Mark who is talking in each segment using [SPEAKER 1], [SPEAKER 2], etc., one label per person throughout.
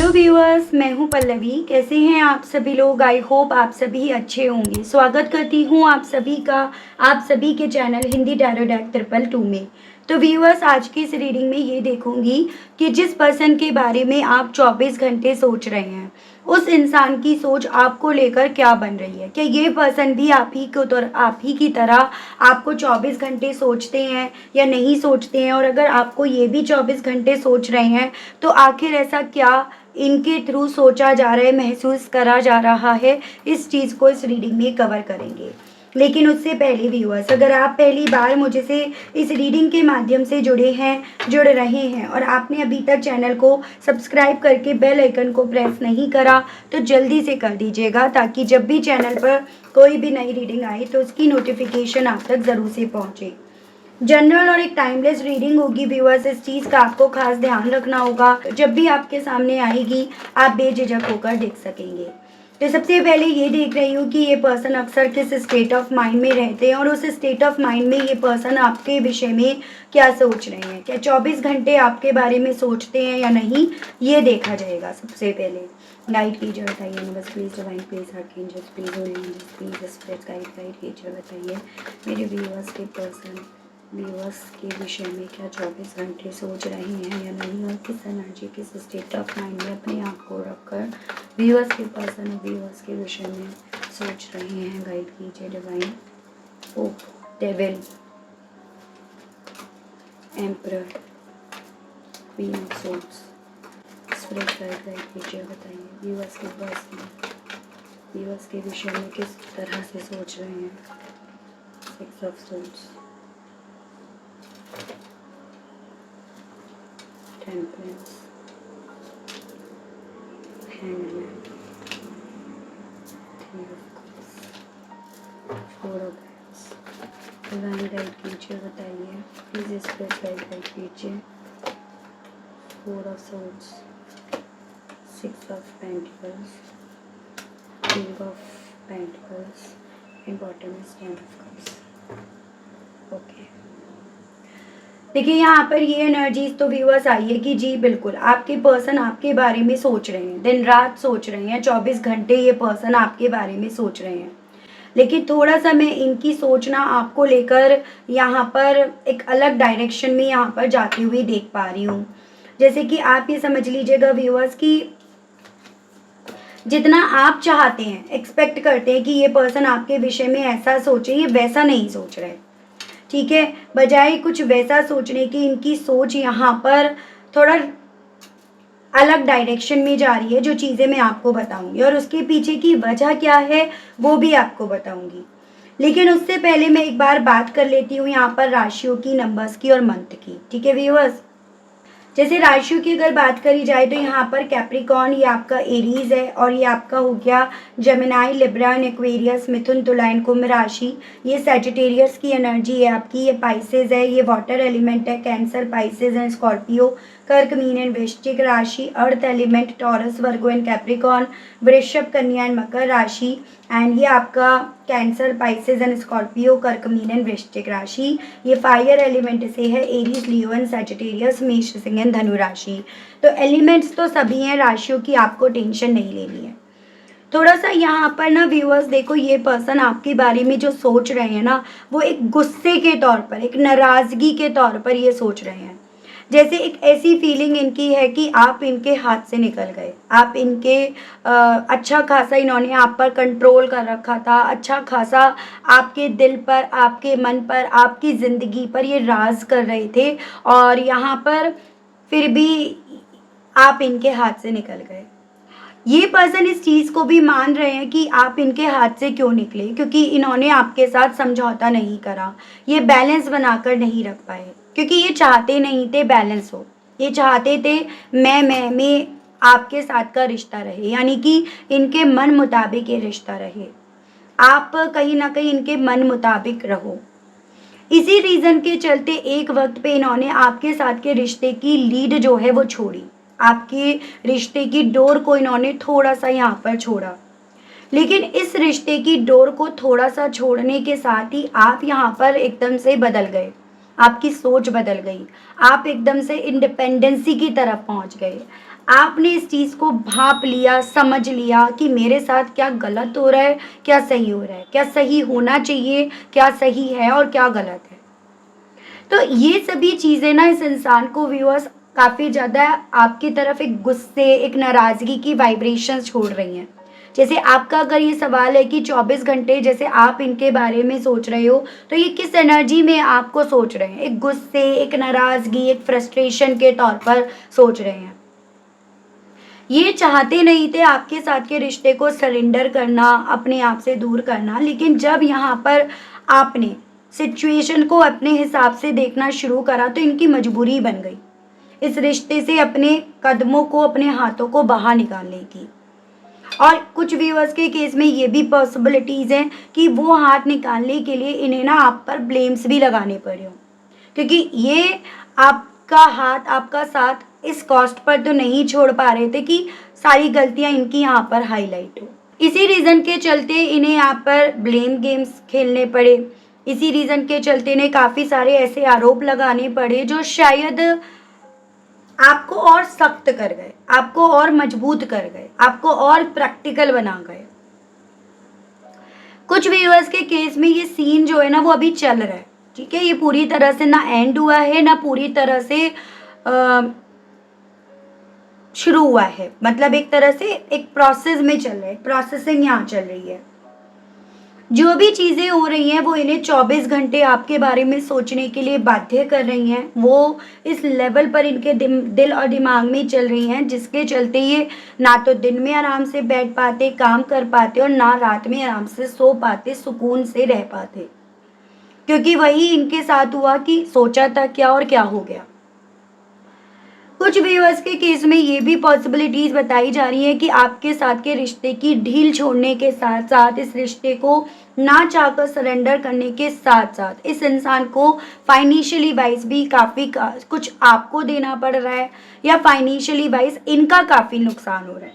[SPEAKER 1] Hello viewers, मैं हूं पल्लवी। कैसे हैं आप सभी लोग? आई होप आप सभी अच्छे होंगे। स्वागत करती हूं आप सभी के चैनल हिंदी टैरो डेक 222 में। तो व्यूअर्स, आज की इस रीडिंग में ये देखूंगी कि जिस पर्सन के बारे में आप 24 घंटे सोच रहे हैं, उस इंसान की सोच आपको लेकर क्या बन रही है। क्या ये पर्सन भी आप ही की तरह आपको 24 घंटे सोचते हैं या नहीं सोचते हैं? और अगर आपको ये भी 24 घंटे सोच रहे हैं तो आखिर ऐसा क्या इनके थ्रू सोचा जा रहा है, महसूस करा जा रहा है, इस चीज़ को इस रीडिंग में कवर करेंगे। लेकिन उससे पहले व्यूअर्स, अगर आप पहली बार मुझे से इस रीडिंग के माध्यम से जुड़ रहे हैं और आपने अभी तक चैनल को सब्सक्राइब करके बेल आइकन को प्रेस नहीं करा तो जल्दी से कर दीजिएगा, ताकि जब भी चैनल पर कोई भी नई रीडिंग आए तो उसकी नोटिफिकेशन आप तक ज़रूर से पहुँचे। जनरल और एक टाइमलेस रीडिंग होगी व्यूअर्स, इस चीज़ का आपको खास ध्यान रखना होगा। जब भी आपके सामने आएगी आप बेझिझक होकर देख सकेंगे। तो सबसे पहले ये देख रही हूँ कि ये पर्सन अक्सर किस स्टेट ऑफ माइंड में रहते हैं और उस स्टेट ऑफ माइंड में ये पर्सन आपके विषय में क्या सोच रहे हैं। क्या 24 घंटे आपके बारे में सोचते हैं या नहीं, ये देखा जाएगा। सबसे पहले गाइड कीजिए, बताइए। बस please divine please archangels please holy angels please spirit guide कीजिए, बताइए मेरे व्यूअर्स के विषय में क्या 24 घंटे सोच रहे हैं या नहीं, और किस एनर्जी किस स्टेट ऑफ माइंड में अपने आप को रखकर व्यूअर्स के विषय में सोच रहे हैं। गाइड कीजिए divine. Op, devil, emperor, queen of swords, spirit guide कीजिए, बताइए व्यूअर्स के विषय में किस तरह से सोच रहे हैं। 6 of swords, temperance, hangman, 3 of cups, 4 of hands. Divine guide कीजिए, बताइए प्लीज स्पिरिट गाइड कीजिए। 4 of swords, 6 of pentacles, king of pentacles and bottom is 10 of cups. Okay, देखिए यहाँ पर ये एनर्जीज तो व्यूअर्स आई है कि जी बिल्कुल आपके पर्सन आपके बारे में सोच रहे हैं, दिन रात सोच रहे हैं, 24 घंटे ये पर्सन आपके बारे में सोच रहे हैं। लेकिन थोड़ा सा मैं इनकी सोचना आपको लेकर यहाँ पर एक अलग डायरेक्शन में यहाँ पर जाती हुई देख पा रही हूँ। जैसे कि आप ये समझ लीजिएगा व्यूअर्स कि जितना आप चाहते हैं, एक्सपेक्ट करते हैं कि ये पर्सन आपके विषय में ऐसा सोचे, ये वैसा नहीं सोच रहे। ठीक है, बजाय कुछ वैसा सोचने की इनकी सोच यहाँ पर थोड़ा अलग डायरेक्शन में जा रही है, जो चीज़ें मैं आपको बताऊंगी और उसके पीछे की वजह क्या है वो भी आपको बताऊंगी। लेकिन उससे पहले मैं एक बार बात कर लेती हूँ यहाँ पर राशियों की, नंबर्स की और मंथ की। ठीक है व्यूअर्स, जैसे राशियों की अगर बात करी जाए तो यहाँ पर कैप्रिकॉर्न ये आपका एरीज है और ये आपका हो गया जेमिनाई, लिब्रा एंड एक्वेरियस, मिथुन, तुला एंड कुंभ राशि। ये सैजिटेरियस की एनर्जी है आपकी। ये पाइसेस है, ये वाटर एलिमेंट है, कैंसर, पाइसेस एंड स्कॉर्पियो, कर्क, मीन एंड वृश्चिक राशि, earth element, taurus, Virgo and Capricorn, वृषभ, कन्या एंड मकर राशि। एंड ये आपका कैंसर, पाइसेस एंड स्कॉर्पियो, कर्क, मीन एंड वृश्चिक राशि। ये फायर एलिमेंट से है, एरीज, लियो एंड सैजिटेरियस, मेष, सिंह एंड धनु राशि। तो एलिमेंट्स तो सभी हैं, राशियों की आपको टेंशन नहीं लेनी है। थोड़ा सा यहाँ पर ना व्यूअर्स देखो, ये पर्सन आपके बारे में जो सोच रहे हैं ना, वो एक गुस्से के तौर पर, एक नाराज़गी के तौर पर ये सोच रहे हैं। जैसे एक ऐसी फीलिंग इनकी है कि आप इनके हाथ से निकल गए, आप इनके अच्छा खासा इन्होंने आप पर कंट्रोल कर रखा था, अच्छा खासा आपके दिल पर, आपके मन पर, आपकी ज़िंदगी पर ये राज कर रहे थे और यहाँ पर फिर भी आप इनके हाथ से निकल गए। ये पर्सन इस चीज़ को भी मान रहे हैं कि आप इनके हाथ से क्यों निकले, क्योंकि इन्होंने आपके साथ समझौता नहीं करा, ये बैलेंस बनाकर नहीं रख पाए, क्योंकि ये चाहते नहीं थे बैलेंस हो। ये चाहते थे मैं में आपके साथ का रिश्ता रहे, यानी कि इनके मन मुताबिक ये रिश्ता रहे, आप कहीं ना कहीं इनके मन मुताबिक रहो। इसी रीज़न के चलते एक वक्त पे इन्होंने आपके साथ के रिश्ते की लीड जो है वो छोड़ी, आपके रिश्ते की डोर को इन्होंने थोड़ा सा यहाँ पर छोड़ा। लेकिन इस रिश्ते की डोर को थोड़ा सा छोड़ने के साथ ही आप यहाँ पर एकदम से बदल गए, आपकी सोच बदल गई, आप एकदम से इंडिपेंडेंसी की तरफ पहुँच गए। आपने इस चीज़ को भाप लिया, समझ लिया कि मेरे साथ क्या गलत हो रहा है, क्या सही हो रहा है, क्या सही होना चाहिए, क्या सही है और क्या गलत है। तो ये सभी चीज़ें ना इस इंसान को व्यूअर्स काफ़ी ज़्यादा आपकी तरफ एक गुस्से, एक नाराज़गी की वाइब्रेशंस छोड़ रही हैं। जैसे आपका अगर ये सवाल है कि 24 घंटे जैसे आप इनके बारे में सोच रहे हो, तो ये किस एनर्जी में आपको सोच रहे हैं? एक गुस्से, एक नाराज़गी, एक फ्रस्ट्रेशन के तौर पर सोच रहे हैं। ये चाहते नहीं थे आपके साथ के रिश्ते को सरेंडर करना, अपने आप से दूर करना, लेकिन जब यहाँ पर आपने सिचुएशन को अपने हिसाब से देखना शुरू करा तो इनकी मजबूरी बन गई इस रिश्ते से अपने कदमों को, अपने हाथों को बाहर निकालने की। और कुछ व्यूअर्स के केस में ये भी पॉसिबिलिटीज़ हैं कि वो हाथ निकालने के लिए इन्हें ना आप पर ब्लेम्स भी लगाने पड़े हों, क्योंकि ये आपका हाथ, आपका साथ इस कॉस्ट पर तो नहीं छोड़ पा रहे थे कि सारी गलतियाँ इनकी यहाँ पर हाईलाइट हो। इसी रीज़न के चलते इन्हें यहाँ पर ब्लेम गेम्स खेलने पड़े। इसी रीज़न के चलते इन्हें काफ़ी सारे ऐसे आरोप लगाने पड़े जो शायद आपको और सख्त कर गए, आपको और मजबूत कर गए, आपको और प्रैक्टिकल बना गए। कुछ व्यूअर्स के केस में ये सीन जो है ना वो अभी चल रहा है, ठीक है। ये पूरी तरह से ना एंड हुआ है, ना पूरी तरह से शुरू हुआ है। मतलब एक तरह से एक प्रोसेस में चल रहा है, प्रोसेसिंग यहाँ चल रही है। जो भी चीज़ें हो रही हैं वो इन्हें 24 घंटे आपके बारे में सोचने के लिए बाध्य कर रही हैं। वो इस लेवल पर इनके दिल और दिमाग में चल रही हैं जिसके चलते ये ना तो दिन में आराम से बैठ पाते, काम कर पाते और ना रात में आराम से सो पाते, सुकून से रह पाते। क्योंकि वही इनके साथ हुआ कि सोचा था क्या और क्या हो गया। कुछ व्यूअर्स के केस में ये भी पॉसिबिलिटीज़ बताई जा रही है कि आपके साथ के रिश्ते की ढील छोड़ने के साथ साथ इस रिश्ते को ना चाहकर सरेंडर करने के साथ साथ इस इंसान को फाइनेंशियली वाइज भी काफ़ी कुछ आपको देना पड़ रहा है, या फाइनेंशियली वाइज इनका काफ़ी नुकसान हो रहा है,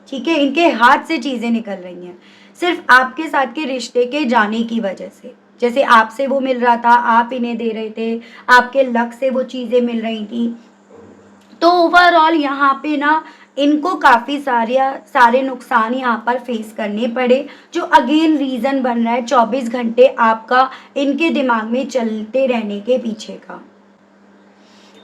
[SPEAKER 1] ठीक है। इनके हाथ से चीज़ें निकल रही हैं सिर्फ आपके साथ के रिश्ते के जाने की वजह से। जैसे आपसे वो मिल रहा था, आप इन्हें दे रहे थे, आपके लक से वो चीज़ें मिल रही थी। तो ओवरऑल यहाँ पे ना इनको काफ़ी सारे नुकसान यहाँ पर फेस करने पड़े, जो अगेन रीज़न बन रहा है 24 घंटे आपका इनके दिमाग में चलते रहने के पीछे का।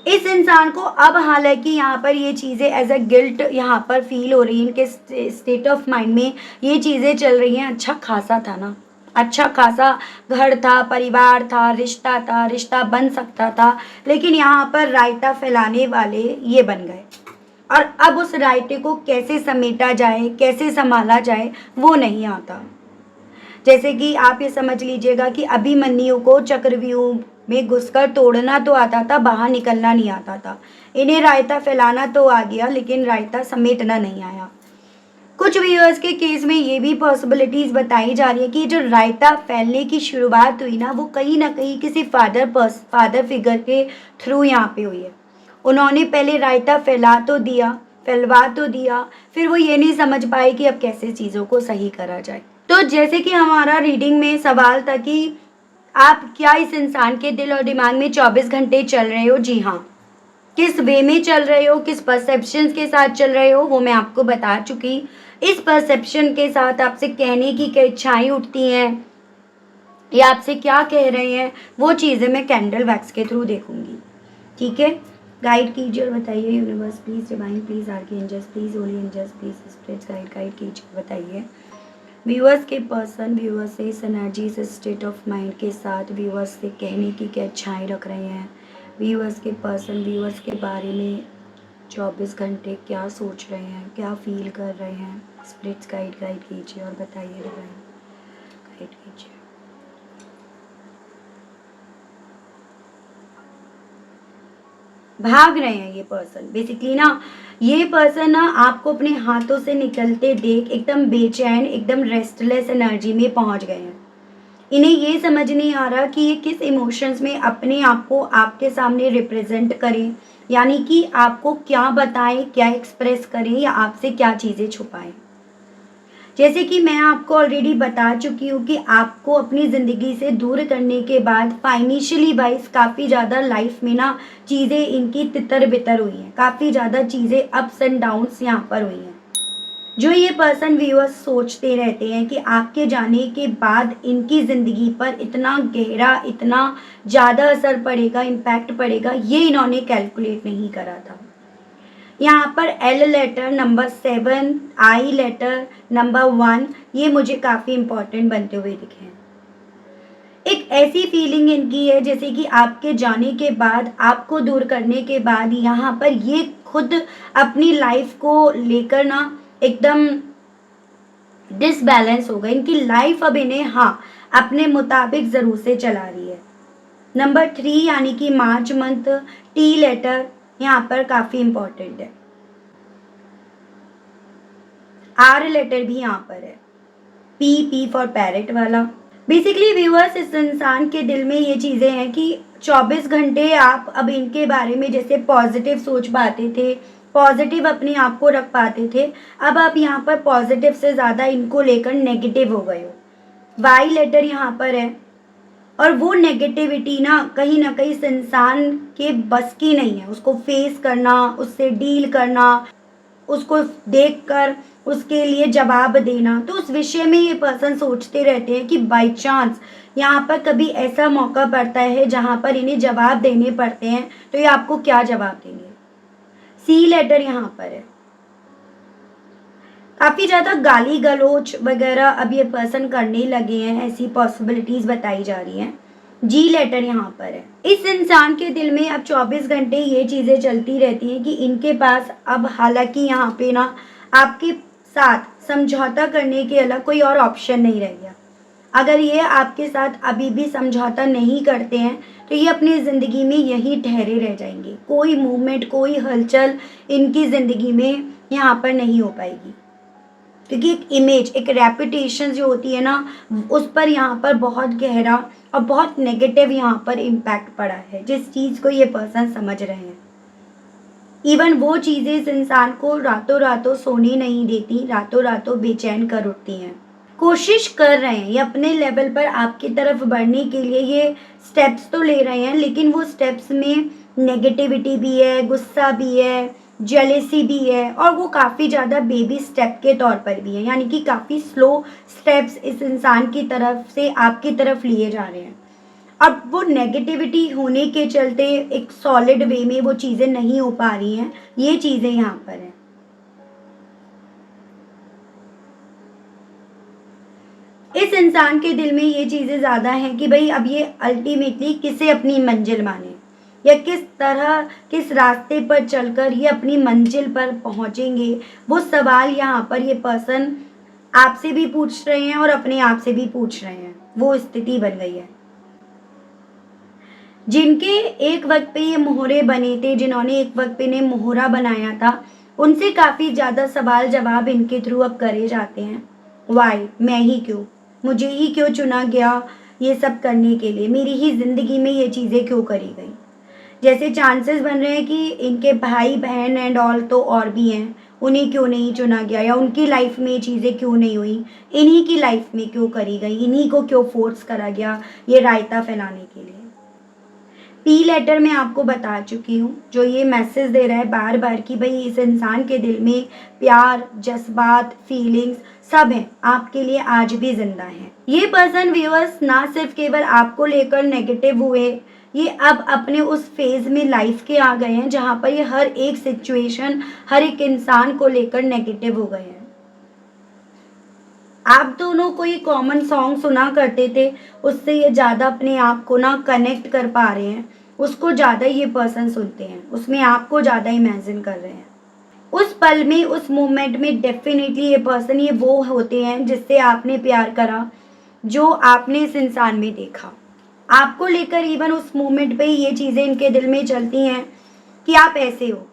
[SPEAKER 1] इस इंसान को अब हालांकि यहाँ पर ये चीज़ें एज अ गिल्ट यहाँ पर फील हो रही है, इनके स्टेट ऑफ माइंड में ये चीज़ें चल रही हैं। अच्छा खासा था ना, अच्छा खासा घर था, परिवार था, रिश्ता बन सकता था, लेकिन यहाँ पर रायता फैलाने वाले ये बन गए। और अब उस रायते को कैसे समेटा जाए, कैसे संभाला जाए, वो नहीं आता। जैसे कि आप ये समझ लीजिएगा कि अभिमन्यु को चक्रव्यूह में घुसकर तोड़ना तो आता था, बाहर निकलना नहीं आता था। इन्हें रायता फैलाना तो आ गया, लेकिन रायता समेटना नहीं आया। कुछ व्यूअर्स के केस में ये भी पॉसिबिलिटीज़ बताई जा रही है कि जो रायता फैलने की शुरुआत हुई ना, वो कहीं ना कहीं किसी फादर फिगर के थ्रू यहाँ पे हुई है। उन्होंने पहले रायता फैलवा तो दिया, फिर वो ये नहीं समझ पाए कि अब कैसे चीज़ों को सही करा जाए। तो जैसे कि हमारा रीडिंग में सवाल था कि आप क्या इस इंसान के दिल और दिमाग में 24 घंटे चल रहे हो? जी हाँ। किस वे में चल रहे हो, किस परसेप्शन के साथ चल रहे हो, वो मैं आपको बता चुकी। इस परसेप्शन के साथ आपसे कहने की क्या इच्छाएं उठती हैं या आपसे क्या कह रहे हैं, वो चीज़ें मैं कैंडल वैक्स के थ्रू देखूंगी, ठीक है। गाइड कीजिए और बताइए universe please, divine please, archangels please, holy angels please, spirits guide कीजिए, बताइए व्यूअर्स के पर्सन व्यूअर्स से इस एनर्जी से स्टेट ऑफ माइंड के साथ व्यूअर्स से कहने की क्या इच्छाएं रख रहे हैं। व्यूअर्स के पर्सन व्यूअर्स के बारे में 24 घंटे क्या सोच रहे हैं, क्या फील कर रहे हैं। स्पिरिट्स गाइड कीजिए और बताइए, डिवाइन गाइड कीजिए। भाग रहे हैं ये पर्सन बेसिकली ना, ये पर्सन ना आपको अपने हाथों से निकलते देख एकदम बेचैन, एकदम रेस्टलेस एनर्जी में पहुंच गए हैं। इन्हें ये समझ नहीं आ रहा कि ये किस इमोशंस में अपने आप को आपके सामने रिप्रेजेंट करें, यानी कि आपको क्या बताएं, क्या एक्सप्रेस करें या आपसे क्या चीज़ें छुपाएं। जैसे कि मैं आपको ऑलरेडी बता चुकी हूँ कि आपको अपनी ज़िंदगी से दूर करने के बाद फाइनेंशियली वाइज़ काफ़ी ज़्यादा लाइफ में ना चीज़ें इनकी तितर-बितर हुई हैं। काफ़ी ज़्यादा चीज़ें अप्स एंड डाउन्स यहाँ पर हुई हैं। जो ये पर्सन व्यूअर्स सोचते रहते हैं कि आपके जाने के बाद इनकी ज़िंदगी पर इतना गहरा, इतना ज़्यादा असर पड़ेगा, इम्पैक्ट पड़ेगा, ये इन्होंने कैलकुलेट नहीं करा था। यहाँ पर एल लेटर नंबर 7, आई लेटर नंबर 1 ये मुझे काफ़ी इम्पोर्टेंट बनते हुए दिखे हैं। एक ऐसी फीलिंग इनकी है जैसे कि आपके जाने के बाद, आपको दूर करने के बाद यहाँ पर ये खुद अपनी लाइफ को लेकर ना एकदम डिसबैलेंस हो गए। इनकी लाइफ अब इन्हें अपने मुताबिक ज़रूर से चला रही है। नंबर 3 यानी कि मार्च मंथ, टी लेटर यहाँ पर काफ़ी इम्पोर्टेंट है। आर लेटर भी यहाँ पर है, पी फॉर पैरेट वाला। बेसिकली व्यूअर्स, इस इंसान के दिल में ये चीज़ें हैं कि 24 घंटे आप अब इनके बारे में जैसे पॉजिटिव सोच पाते थे, पॉजिटिव अपने आप को रख पाते थे, अब आप यहाँ पर पॉजिटिव से ज़्यादा इनको लेकर नेगेटिव हो गए हो। वाई लेटर यहाँ पर है और वो नेगेटिविटी ना कहीं इस इंसान के बस की नहीं है। उसको फेस करना, उससे डील करना, उसको देखकर उसके लिए जवाब देना। तो उस विषय में ये पर्सन सोचते रहते हैं कि बाय चांस यहाँ पर कभी ऐसा मौका पड़ता है जहाँ पर इन्हें जवाब देने पड़ते हैं, तो ये आपको क्या जवाब देंगे। सी लेटर यहाँ पर है। काफ़ी ज़्यादा गाली गलौज वगैरह अब ये पर्सन करने लगे हैं, ऐसी पॉसिबिलिटीज़ बताई जा रही हैं। जी लेटर यहाँ पर है। इस इंसान के दिल में अब 24 घंटे ये चीज़ें चलती रहती हैं कि इनके पास अब हालांकि यहाँ पे ना आपके साथ समझौता करने के अलावा कोई और ऑप्शन नहीं रह गया। अगर ये आपके साथ अभी भी समझौता नहीं करते हैं तो ये अपनी ज़िंदगी में यहीं ठहरे रह जाएंगे। कोई मूवमेंट, कोई हलचल इनकी ज़िंदगी में यहाँ पर नहीं हो पाएगी, क्योंकि एक इमेज, एक रेपुटेशन जो होती है ना, उस पर यहाँ पर बहुत गहरा और बहुत नेगेटिव यहाँ पर इम्पैक्ट पड़ा है, जिस चीज़ को ये पर्सन समझ रहे हैं। इवन वो चीज़ें इस इंसान को रातों रातों सोने नहीं देती, रातों रातों बेचैन कर उठती हैं। कोशिश कर रहे हैं ये अपने लेवल पर आपकी तरफ बढ़ने के लिए, ये स्टेप्स तो ले रहे हैं, लेकिन वो स्टेप्स में नेगेटिविटी भी है, गुस्सा भी है, जेलेसी भी है, और वो काफ़ी ज़्यादा बेबी स्टेप के तौर पर भी है, यानी कि काफ़ी स्लो स्टेप्स इस इंसान की तरफ से आपकी तरफ लिए जा रहे हैं। अब वो नेगेटिविटी होने के चलते एक सॉलिड वे में वो चीज़ें नहीं हो पा रही हैं, ये चीज़ें यहाँ पर हैं। इस इंसान के दिल में ये चीज़ें ज़्यादा हैं कि भाई अब ये अल्टीमेटली किसे अपनी मंजिल माने, या किस तरह, किस रास्ते पर चलकर ये अपनी मंजिल पर पहुंचेंगे। वो सवाल यहाँ पर ये पर्सन आपसे भी पूछ रहे हैं और अपने आप से भी पूछ रहे हैं। वो स्थिति बन गई है। जिनके एक वक्त पे ये मोहरे बने थे, जिन्होंने एक वक्त पे इन्हें मोहरा बनाया था, उनसे काफ़ी ज़्यादा सवाल जवाब इनके थ्रू अब करे जाते हैं। वाई, मैं ही क्यों, मुझे ही क्यों चुना गया ये सब करने के लिए, मेरी ही ज़िंदगी में ये चीज़ें क्यों करी गई। जैसे चांसेस बन रहे हैं कि इनके भाई बहन एंड ऑल तो और भी हैं, उन्हें क्यों नहीं चुना गया, या उनकी लाइफ में ये चीज़ें क्यों नहीं हुई, इन्हीं की लाइफ में क्यों करी गई, इन्हीं को क्यों फोर्स करा गया ये रायता फैलाने के लिए। पी लेटर में आपको बता चुकी हूँ, जो ये मैसेज दे रहा है बार बार कि भाई इस इंसान के दिल में प्यार, जज्बात, फीलिंग्स सब हैं, आपके लिए आज भी जिंदा हैं। ये पर्सन व्यूअर्स ना सिर्फ केवल आपको लेकर नेगेटिव हुए, ये अब अपने उस फेज में लाइफ के आ गए हैं जहाँ पर ये हर एक सिचुएशन, हर एक इंसान को लेकर नेगेटिव हो गए हैं। आप दोनों कोई कॉमन सॉन्ग सुना करते थे, उससे ये ज़्यादा अपने आप को ना कनेक्ट कर पा रहे हैं, उसको ज़्यादा ये पर्सन सुनते हैं, उसमें आपको ज़्यादा इमेजिन कर रहे हैं। उस पल में, उस मोमेंट में डेफिनेटली ये पर्सन, ये वो होते हैं जिससे आपने प्यार करा, जो आपने इस इंसान में देखा। आपको लेकर इवन उस मोमेंट पे ये चीज़ें इनके दिल में चलती हैं कि आप ऐसे हो,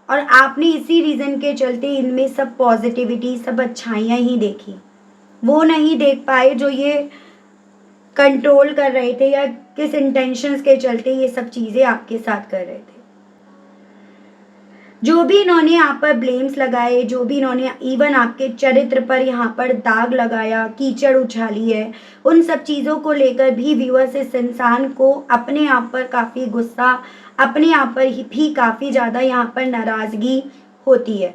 [SPEAKER 1] और आपने इसी रीज़न के चलते इनमें सब पॉजिटिविटी, सब अच्छाइयाँ ही देखी। वो नहीं देख पाए जो ये कंट्रोल कर रहे थे, या किस इंटेंशंस के चलते ये सब चीज़ें आपके साथ कर रहे थे। जो भी इन्होंने यहाँ पर ब्लेम्स लगाए, जो भी इन्होंने इवन आपके चरित्र पर यहाँ पर दाग लगाया, कीचड़ उछाली है, उन सब चीज़ों को लेकर भी व्यूअर्स इस इंसान को अपने आप पर काफ़ी गुस्सा, अपने आप पर भी काफ़ी ज़्यादा यहाँ पर नाराज़गी होती है।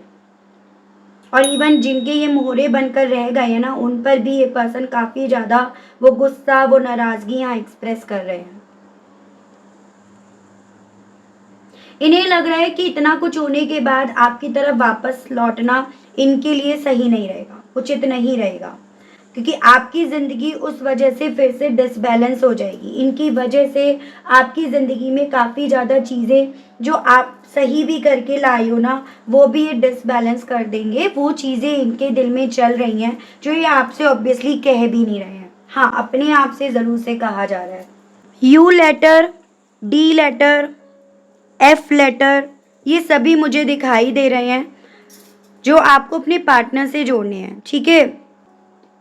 [SPEAKER 1] और इवन जिनके ये मोहरे बनकर रह गए हैं ना, उन पर भी ये पर्सन काफ़ी ज़्यादा वो गुस्सा, वो नाराज़गी यहाँ एक्सप्रेस कर रहे हैं। इन्हें लग रहा है कि इतना कुछ होने के बाद आपकी तरफ वापस लौटना इनके लिए सही नहीं रहेगा, उचित नहीं रहेगा, क्योंकि आपकी ज़िंदगी उस वजह से फिर से डिसबैलेंस हो जाएगी। इनकी वजह से आपकी ज़िंदगी में काफ़ी ज़्यादा चीज़ें जो आप सही भी करके लाई हो ना, वो भी ये डिसबैलेंस कर देंगे। वो चीज़ें इनके दिल में चल रही हैं जो ये आपसे ऑब्वियसली कह भी नहीं रहे हैं। हाँ, अपने आप से ज़रूर से कहा जा रहा है। U letter, D letter, F letter, ये सभी मुझे दिखाई दे रहे हैं जो आपको अपने पार्टनर से जोड़ने हैं, ठीक है?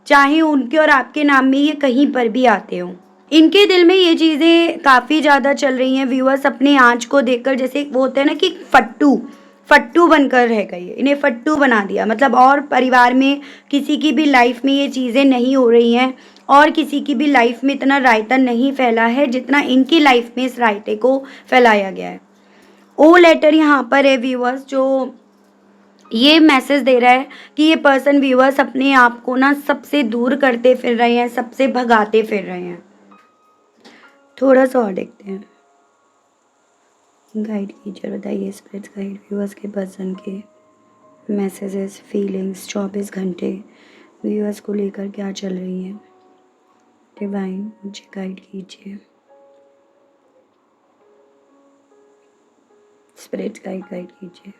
[SPEAKER 1] चाहे उनके और आपके नाम में ये कहीं पर भी आते हों। इनके दिल में ये चीज़ें काफ़ी ज़्यादा चल रही हैं व्यूअर्स, अपने आँच को देखकर, जैसे वो होता है ना कि फट्टू बनकर रह गई है, इन्हें फट्टू बना दिया। मतलब और परिवार में किसी की भी लाइफ में ये चीज़ें नहीं हो रही हैं और किसी की भी लाइफ में इतना रायता नहीं फैला है जितना इनकी लाइफ में इस रायते को फैलाया गया है। ओ लेटर यहाँ पर है व्यूअर्स, जो ये मैसेज दे रहा है कि ये पर्सन व्यूअर्स अपने आप को ना सबसे दूर करते फिर रहे हैं, सबसे भगाते फिर रहे हैं। थोड़ा सा और देखते हैं। गाइड कीजिए, बताइए स्पिरिट्स गाइड व्यूअर्स के पर्सन के मैसेजेस, फीलिंग्स 24 घंटे व्यूअर्स को लेकर क्या चल रही है। डिवाइन मुझे गाइड कीजिए, स्पिरिट्स गाइड कीजिए।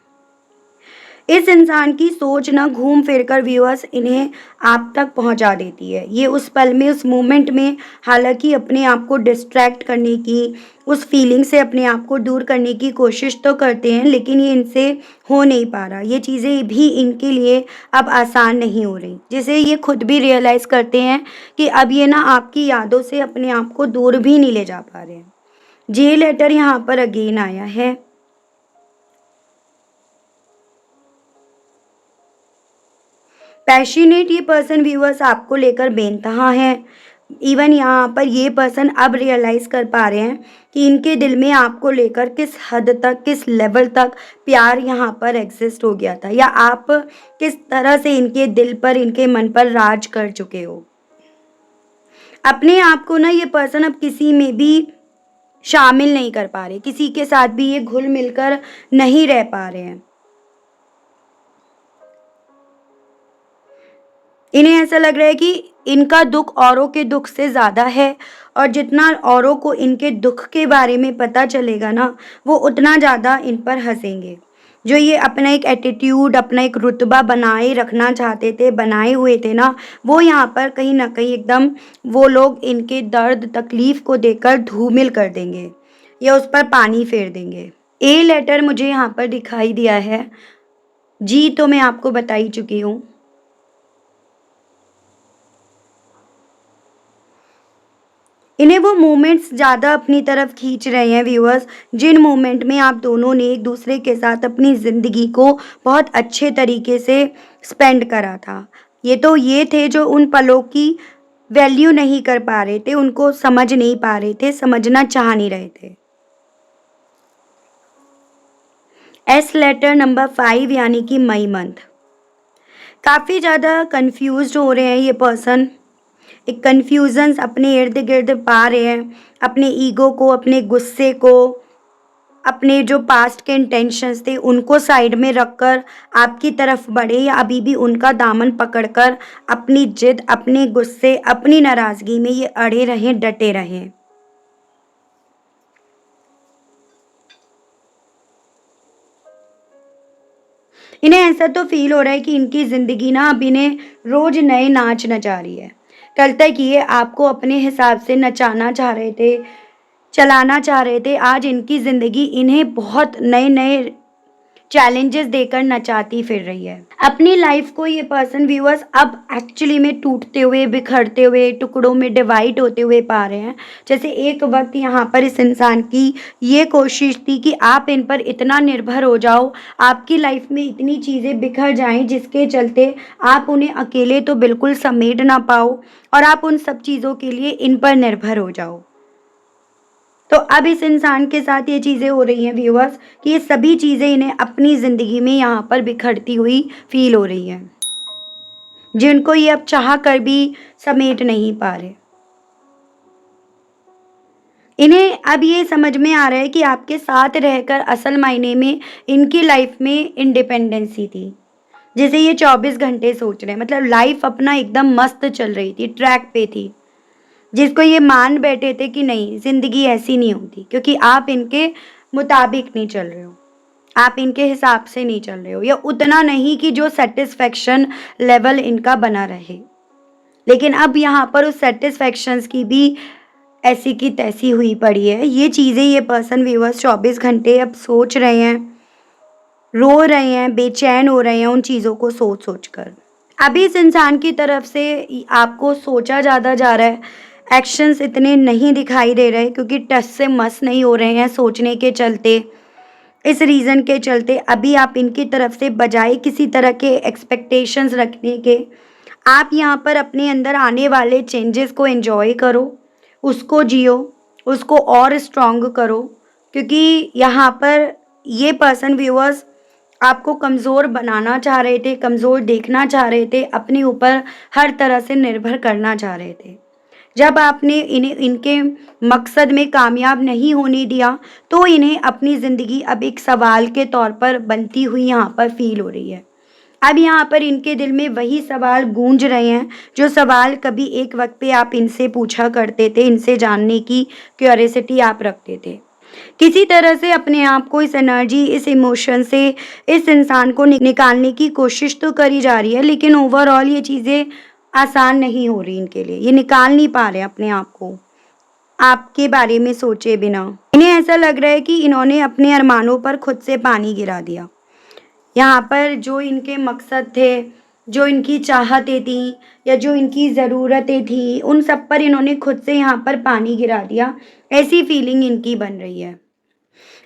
[SPEAKER 1] इस इंसान की सोच ना घूम फिर कर व्यूअर्स इन्हें आप तक पहुंचा देती है। ये उस पल में, उस मोमेंट में हालांकि अपने आप को डिस्ट्रैक्ट करने की, उस फीलिंग से अपने आप को दूर करने की कोशिश तो करते हैं, लेकिन ये इनसे हो नहीं पा रहा। ये चीज़ें भी इनके लिए अब आसान नहीं हो रही, जिसे ये खुद भी रियलाइज़ करते हैं कि अब ये ना आपकी यादों से अपने आप को दूर भी नहीं ले जा पा रहे हैं। जे लेटर यहाँ पर अगेन आया है। पैशनेट ये पर्सन व्यूअर्स आपको लेकर बेनतहा है। इवन यहाँ पर ये पर्सन अब रियलाइज़ कर पा रहे हैं कि इनके दिल में आपको लेकर किस हद तक, किस लेवल तक प्यार यहाँ पर एग्जिस्ट हो गया था, या आप किस तरह से इनके दिल पर, इनके मन पर राज कर चुके हो। अपने आप को ना ये पर्सन अब किसी में भी शामिल नहीं कर पा रहे, किसी के साथ भी ये घुल मिलकर नहीं रह पा रहे हैं। इन्हें ऐसा लग रहा है कि इनका दुख औरों के दुख से ज़्यादा है, और जितना औरों को इनके दुख के बारे में पता चलेगा ना, वो उतना ज़्यादा इन पर हंसेंगे। जो ये अपना एक एटीट्यूड, अपना एक रुतबा बनाए रखना चाहते थे, बनाए हुए थे ना, वो यहाँ पर कहीं ना कहीं एकदम वो लोग इनके दर्द तकलीफ़ को देखकर धूमिल कर देंगे या उस पर पानी फेर देंगे। ए लेटर मुझे यहाँ पर दिखाई दिया है। जी तो मैं आपको बता ही चुकी हूँ। इन्हें वो मोमेंट्स ज़्यादा अपनी तरफ खींच रहे हैं व्यूअर्स, जिन मोमेंट में आप दोनों ने एक दूसरे के साथ अपनी ज़िंदगी को बहुत अच्छे तरीके से स्पेंड करा था। ये थे जो उन पलों की वैल्यू नहीं कर पा रहे थे, उनको समझ नहीं पा रहे थे, समझना चाह नहीं रहे थे। एस लेटर नंबर 5 यानी कि मई मंथ। काफ़ी ज़्यादा कंफ्यूज्ड हो रहे हैं ये पर्सन, एक कन्फ्यूज़न्स अपने इर्द गिर्द पा रहे हैं, अपने ईगो को, अपने गुस्से को, अपने जो पास्ट के इंटेंशंस थे उनको साइड में रखकर आपकी तरफ बढ़े, या अभी भी उनका दामन पकड़कर अपनी जिद, अपने गुस्से, अपनी नाराज़गी में ये अड़े रहें, डटे रहें। इन्हें ऐसा तो फील हो रहा है कि इनकी ज़िंदगी ना अब इन्हें रोज़ नए नाच नचा रही है। कल तक ये आपको अपने हिसाब से नचाना चाह रहे थे, चलाना चाह रहे थे, आज इनकी ज़िंदगी इन्हें बहुत नए-नए चैलेंजेस देकर नचाती फिर रही है। अपनी लाइफ को ये पर्सन व्यूअर्स अब एक्चुअली में टूटते हुए, बिखरते हुए, टुकड़ों में डिवाइड होते हुए पा रहे हैं। जैसे एक वक्त यहाँ पर इस इंसान की ये कोशिश थी कि आप इन पर इतना निर्भर हो जाओ, आपकी लाइफ में इतनी चीज़ें बिखर जाएं जिसके चलते आप उन्हें अकेले तो बिल्कुल समेट ना पाओ और आप उन सब चीज़ों के लिए इन पर निर्भर हो जाओ। तो अब इस इंसान के साथ ये चीज़ें हो रही हैं व्यूअर्स कि ये सभी चीज़ें इन्हें अपनी ज़िंदगी में यहाँ पर बिखरती हुई फील हो रही हैं, जिनको ये अब चाह कर भी समेट नहीं पा रहे। इन्हें अब ये समझ में आ रहा है कि आपके साथ रहकर असल मायने में इनकी लाइफ में इंडिपेंडेंसी थी, जिसे ये 24 घंटे सोच रहे हैं। मतलब लाइफ अपना एकदम मस्त चल रही थी, ट्रैक पे थी, जिसको ये मान बैठे थे कि नहीं, ज़िंदगी ऐसी नहीं होती, क्योंकि आप इनके मुताबिक नहीं चल रहे हो, आप इनके हिसाब से नहीं चल रहे हो, या उतना नहीं कि जो सेटिस्फेक्शन लेवल इनका बना रहे। लेकिन अब यहाँ पर उस सेटिस्फेक्शंस की भी ऐसी की तैसी हुई पड़ी है। ये चीज़ें ये पर्सन व्यूअर्स 24 घंटे अब सोच रहे हैं, रो रहे हैं, बेचैन हो रहे हैं उन चीज़ों को सोच सोच कर। अभी इस इंसान की तरफ से आपको सोचा ज़्यादा जा रहा है, एक्शंस इतने नहीं दिखाई दे रहे क्योंकि टस से मस नहीं हो रहे हैं सोचने के चलते। इस रीज़न के चलते अभी आप इनकी तरफ से बजाय किसी तरह के एक्सपेक्टेशंस रखने के, आप यहाँ पर अपने अंदर आने वाले चेंजेस को एंजॉय करो, उसको जियो, उसको और स्ट्रॉन्ग करो, क्योंकि यहाँ पर ये पर्सन व्यूअर्स आपको कमज़ोर बनाना चाह रहे थे, कमज़ोर देखना चाह रहे थे, अपने ऊपर हर तरह से निर्भर करना चाह रहे थे। जब आपने इन्हें इनके मकसद में कामयाब नहीं होने दिया, तो इन्हें अपनी ज़िंदगी अब एक सवाल के तौर पर बनती हुई यहाँ पर फील हो रही है। अब यहाँ पर इनके दिल में वही सवाल गूंज रहे हैं, जो सवाल कभी एक वक्त पे आप इनसे पूछा करते थे, इनसे जानने की क्यूरियोसिटी आप रखते थे। किसी तरह से अपने आप को इस एनर्जी, इस इमोशन से इस इंसान को निकालने की कोशिश तो करी जा रही है, लेकिन ओवरऑल ये चीज़ें आसान नहीं हो रही इनके लिए। ये निकाल नहीं पा रहे अपने आप को आपके बारे में सोचे बिना। इन्हें ऐसा लग रहा है कि इन्होंने अपने अरमानों पर खुद से पानी गिरा दिया। यहाँ पर जो इनके मकसद थे, जो इनकी चाहतें थीं या जो इनकी ज़रूरतें थीं, उन सब पर इन्होंने खुद से यहाँ पर पानी गिरा दिया, ऐसी फीलिंग इनकी बन रही है।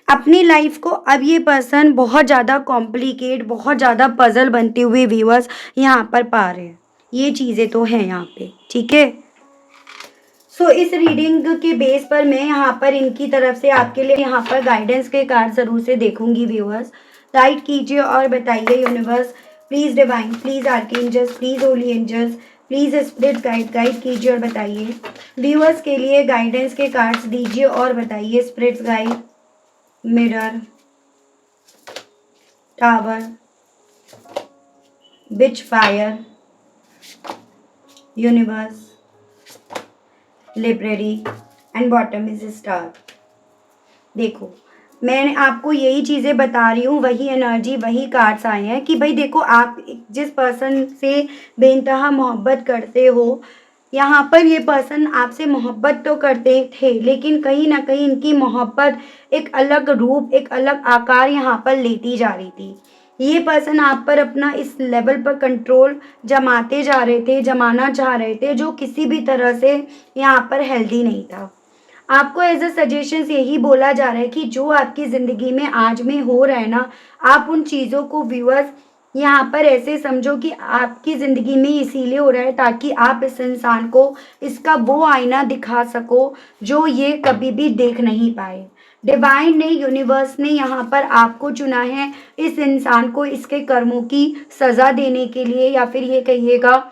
[SPEAKER 1] अपनी लाइफ को अब ये पर्सन बहुत ज़्यादा कॉम्प्लिकेट, बहुत ज़्यादा पज़ल बनते हुए व्यूअर्स यहाँ पर पा रहे हैं। ये चीज़ें तो हैं यहाँ पे, ठीक है। सो इस रीडिंग के बेस पर मैं यहाँ पर इनकी तरफ से आपके लिए यहाँ पर गाइडेंस के कार्ड ज़रूर से देखूंगी व्यूअर्स। गाइड कीजिए और बताइए universe, please divine, please archangels, please holy angels, please spirit guide कीजिए और बताइए व्यूअर्स के लिए गाइडेंस के कार्ड्स दीजिए और बताइए। Spirits guide, mirror, tower, witch fire, universe, library and bottom is star. देखो, मैं आपको यही चीज़ें बता रही हूँ, वही एनर्जी, वही कार्ड्स आए हैं कि भाई देखो, आप जिस पर्सन से बेइंतहा मोहब्बत करते हो, यहाँ पर ये पर्सन आपसे मोहब्बत तो करते थे, लेकिन कहीं ना कहीं इनकी मोहब्बत एक अलग रूप, एक अलग आकार यहाँ पर लेती जा रही थी। ये पर्सन आप पर अपना इस लेवल पर कंट्रोल जमाते जा रहे थे, जमाना चाह रहे थे, जो किसी भी तरह से यहाँ पर हेल्दी नहीं था। आपको एज अ सजेशंस यही बोला जा रहा है कि जो आपकी ज़िंदगी में आज में हो रहा है ना, आप उन चीज़ों को व्यूअर्स यहाँ पर ऐसे समझो कि आपकी ज़िंदगी में इसीलिए हो रहा है ताकि आप इस इंसान को इसका वो आईना दिखा सको जो ये कभी भी देख नहीं पाए। डिवाइन ने, यूनिवर्स ने यहाँ पर आपको चुना है इस इंसान को इसके कर्मों की सज़ा देने के लिए, या फिर ये कहिएगा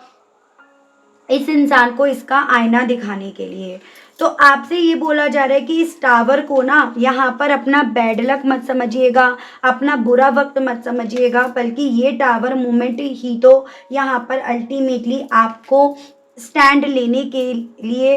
[SPEAKER 1] इस इंसान को इसका आईना दिखाने के लिए। तो आपसे ये बोला जा रहा है कि इस टावर को ना यहाँ पर अपना बैड लक मत समझिएगा, अपना बुरा वक्त मत समझिएगा, बल्कि ये टावर मोमेंट ही तो यहाँ पर अल्टीमेटली आपको स्टैंड लेने के लिए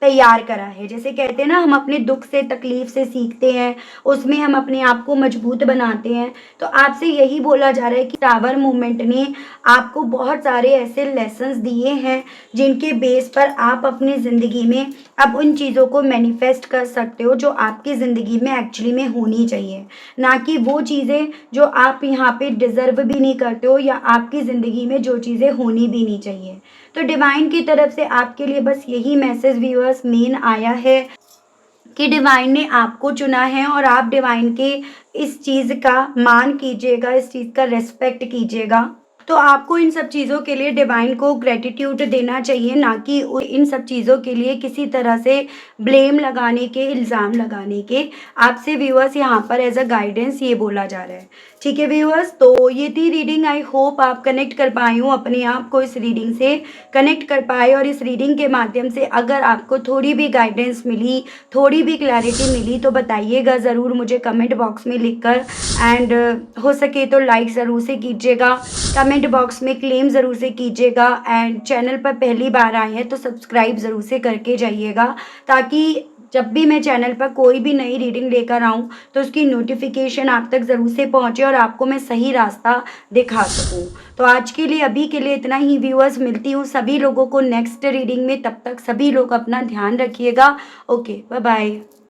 [SPEAKER 1] तैयार करा है। जैसे कहते हैं ना, हम अपने दुख से, तकलीफ से सीखते हैं, उसमें हम अपने आप को मजबूत बनाते हैं। तो आपसे यही बोला जा रहा है कि टावर मूवमेंट ने आपको बहुत सारे ऐसे लेसन्स दिए हैं जिनके बेस पर आप अपनी ज़िंदगी में अब उन चीज़ों को मैनिफेस्ट कर सकते हो जो आपकी ज़िंदगी में एक्चुअली में होनी चाहिए, ना कि वो चीज़ें जो आप यहाँ पे डिज़र्व भी नहीं करते हो या आपकी ज़िंदगी में जो चीज़ें होनी भी नहीं चाहिए। तो डिवाइन की तरफ से आपके लिए बस यही मैसेज व्यूअर्स मेन आया है कि डिवाइन ने आपको चुना है और आप डिवाइन के इस चीज़ का मान कीजिएगा, इस चीज़ का रिस्पेक्ट कीजिएगा। तो आपको इन सब चीज़ों के लिए डिवाइन को ग्रैटिट्यूड देना चाहिए, ना कि इन सब चीज़ों के लिए किसी तरह से ब्लेम लगाने के, इल्ज़ाम लगाने के। आपसे व्यूअर्स यहाँ पर एज अ गाइडेंस ये बोला जा रहा है। ठीक है व्यूअर्स, तो ये थी रीडिंग। आई होप आप कनेक्ट कर पाए हो, अपने आप को इस रीडिंग से कनेक्ट कर पाए, और इस रीडिंग के माध्यम से अगर आपको थोड़ी भी गाइडेंस मिली, थोड़ी भी क्लैरिटी मिली, तो बताइएगा ज़रूर मुझे कमेंट बॉक्स में लिखकर। एंड हो सके तो लाइक ज़रूर से कीजिएगा, कमेंट बॉक्स में क्लेम ज़रूर से कीजिएगा, एंड चैनल पर पहली बार आए हैं तो सब्सक्राइब ज़रूर से करके जाइएगा, ताकि जब भी मैं चैनल पर कोई भी नई रीडिंग लेकर आऊँ तो उसकी नोटिफिकेशन आप तक ज़रूर से पहुँचे और आपको मैं सही रास्ता दिखा सकूँ। तो आज के लिए, अभी के लिए इतना ही व्यूअर्स। मिलती हूँ सभी लोगों को नेक्स्ट रीडिंग में, तब तक सभी लोग अपना ध्यान रखिएगा। Okay, bye bye.